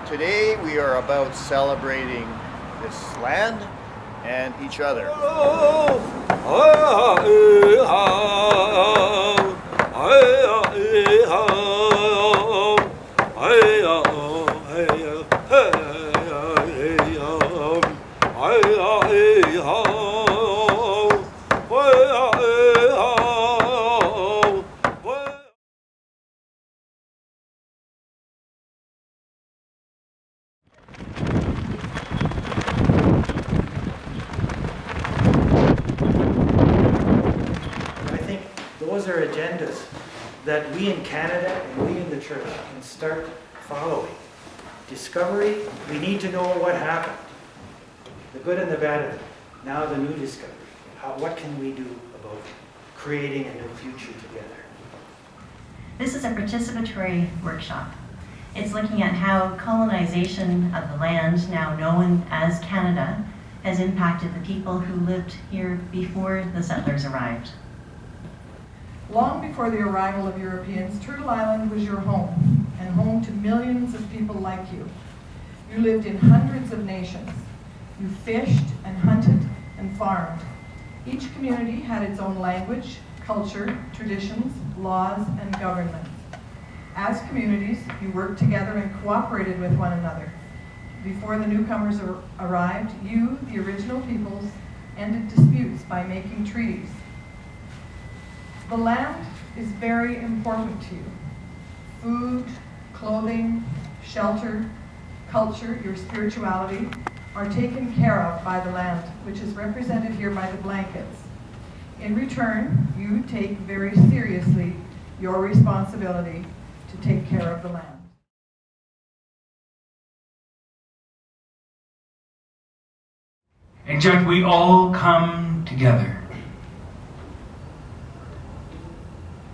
Today we are about celebrating this land and each other. Those are agendas that we in Canada and we in the church can start following. Discovery, we need to know what happened. The good and the bad of it. Now the new discovery. What can we do about creating a new future together? This is a participatory workshop. It's looking at how colonization of the land, now known as Canada, has impacted the people who lived here before the settlers arrived. Long before the arrival of Europeans, Turtle Island was your home, and home to millions of people like you. You lived in hundreds of nations. You fished and hunted and farmed. Each community had its own language, culture, traditions, laws, and government. As communities, you worked together and cooperated with one another. Before the newcomers arrived, you, the original peoples, ended disputes by making treaties. The land is very important to you. Food, clothing, shelter, culture, your spirituality are taken care of by the land, which is represented here by the blankets. In return, you take very seriously your responsibility to take care of the land. And yet we all come together.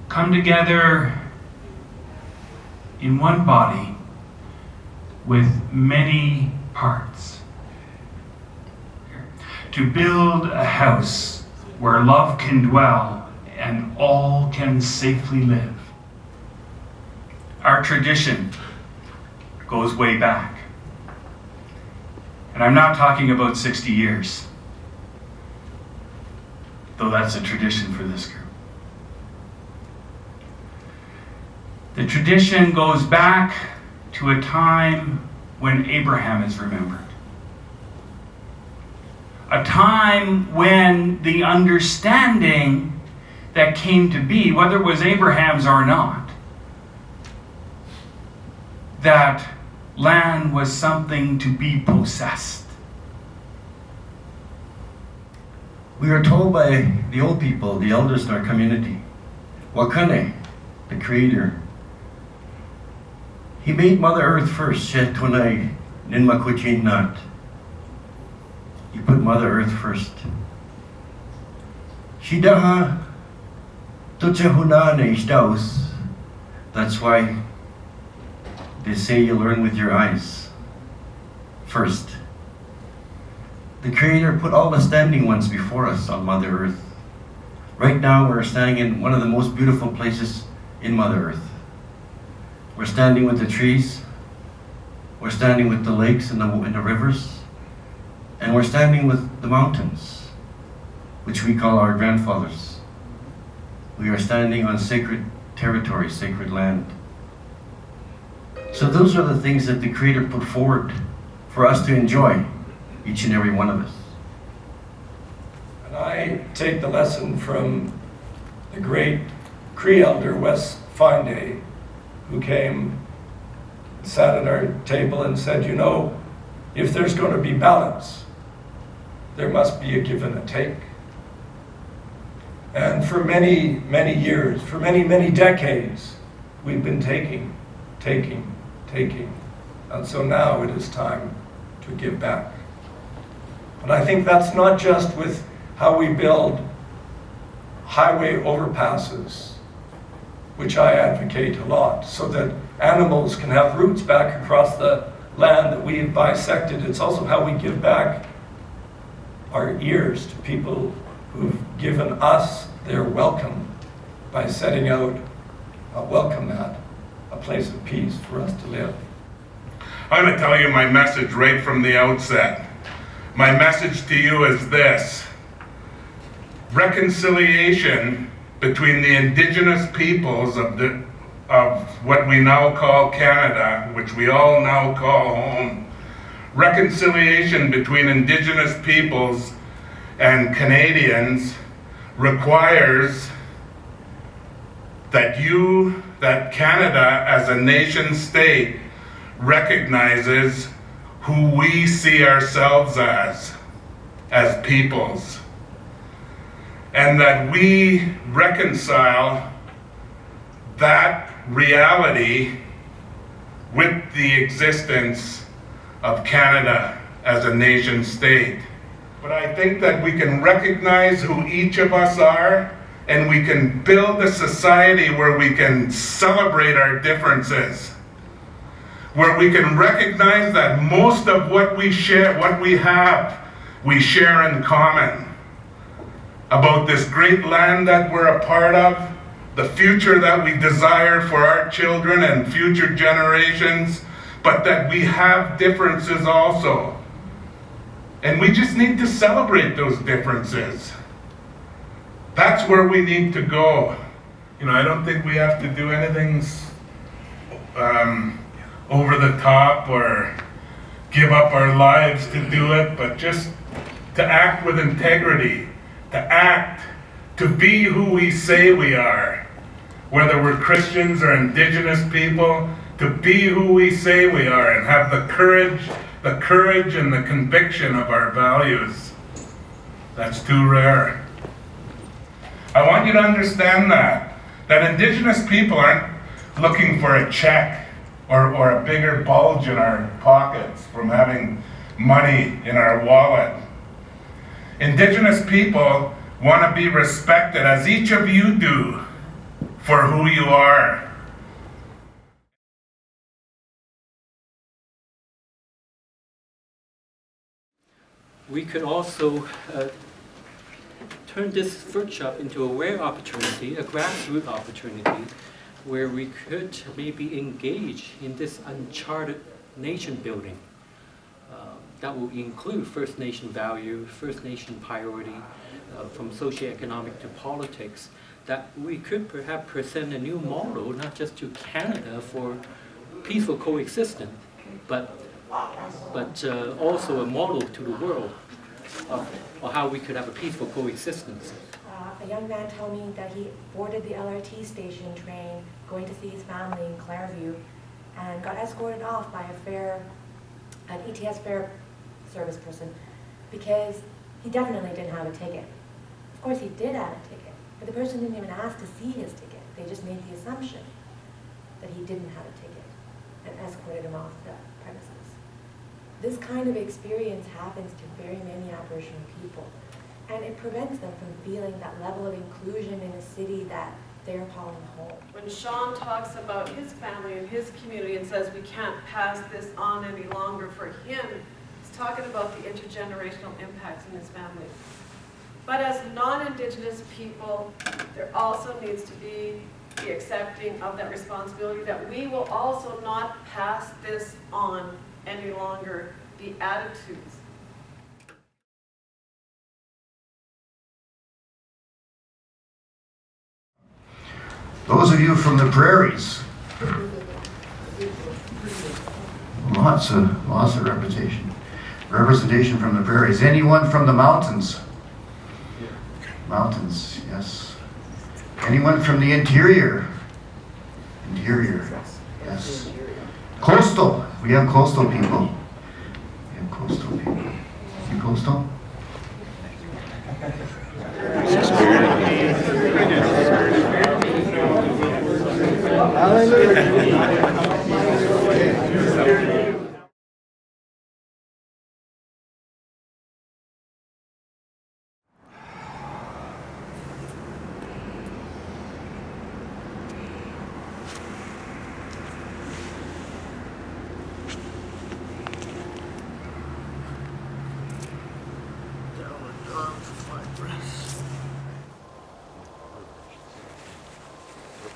Come together in one body with many parts to build a house where love can dwell and all can safely live. Our tradition goes way back. And I'm not talking about 60 years, though that's a tradition for this group. The tradition goes back to a time when Abraham is remembered. A time when the understanding that came to be, whether it was Abraham's or not, that land was something to be possessed. We are told by the old people, the elders in our community, Wakane, the Creator, He made Mother Earth first. He put Mother Earth first. That's why they say you learn with your eyes first. The Creator put all the standing ones before us on Mother Earth. Right now we're standing in one of the most beautiful places in Mother Earth. We're standing with the trees, we're standing with the lakes and the rivers, and we're standing with the mountains, which we call our grandfathers. We are standing on sacred territory, sacred land. So those are the things that the Creator put forward for us to enjoy, each and every one of us. And I take the lesson from the great Cree elder, Wes Finday, who came, sat at our table and said, you know, if there's going to be balance, there must be a give and a take. And for many, many years, for many, many decades, we've been taking. And so now it is time to give back. And I think that's not just with how we build highway overpasses, which I advocate a lot, so that animals can have roots back across the land that we've bisected. It's also how we give back our ears to people who've given us their welcome by setting out a welcome mat, a place of peace for us to live. I'm going to tell you my message right from the outset. My message to you is this: reconciliation between the indigenous peoples of what we now call Canada, which we all now call home. Reconciliation between indigenous peoples and Canadians requires that Canada as a nation state recognizes who we see ourselves as peoples, and that we reconcile that reality with the existence of Canada as a nation state. But I think that we can recognize who each of us are, and we can build a society where we can celebrate our differences, where we can recognize that most of what we share, we share in common. About this great land that we're a part of, the future that we desire for our children and future generations, but that we have differences also. And we just need to celebrate those differences. That's where we need to go. I don't think we have to do anything over the top or give up our lives to do it, but just to act with integrity, to be who we say we are, whether we're Christians or indigenous people, to be who we say we are and have the courage and the conviction of our values. That's too rare. I want you to understand that indigenous people aren't looking for a check or a bigger bulge in our pockets from having money in our wallet. Indigenous people want to be respected, as each of you do, for who you are. We could also turn this workshop into a rare opportunity, a grassroots opportunity, where we could maybe engage in this uncharted nation building that will include First Nation value, First Nation priority, from socioeconomic to politics, that we could perhaps present a new model, not just to Canada for peaceful coexistence, but also a model to the world of how we could have a peaceful coexistence. A young man told me that he boarded the LRT station train going to see his family in Clairview and got escorted off by an ETS fare service person because he definitely didn't have a ticket. Of course he did have a ticket, but the person didn't even ask to see his ticket. They just made the assumption that he didn't have a ticket and escorted him off the premises. This kind of experience happens to very many Aboriginal people, and it prevents them from feeling that level of inclusion in a city that they're calling home. When Sean talks about his family and his community and says we can't pass this on any longer for him, he's talking about the intergenerational impacts in his family. But as non-Indigenous people, there also needs to be the accepting of that responsibility that we will also not pass this on any longer, the attitudes. Those of you from the prairies, lots of representation from the prairies. Anyone from the mountains? Mountains, yes. Anyone from the interior? Interior, yes. Coastal, we have coastal people. We have coastal people. You coastal?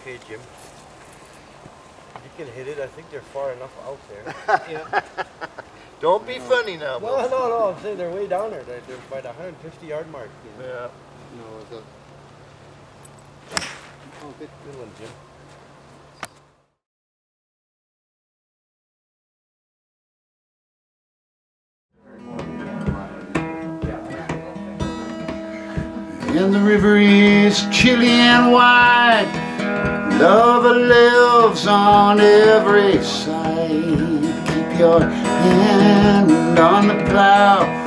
Okay, Jim. can hit it. I think they're far enough out there. Yeah. Don't be funny now, bro. Well, no, I'm saying they're way down there. They're by the 150-yard mark. You know? Yeah. No, it's a... Oh, good one, Jim. And the river is chilly and wide. Love lives on every side. Keep your hand on the plow.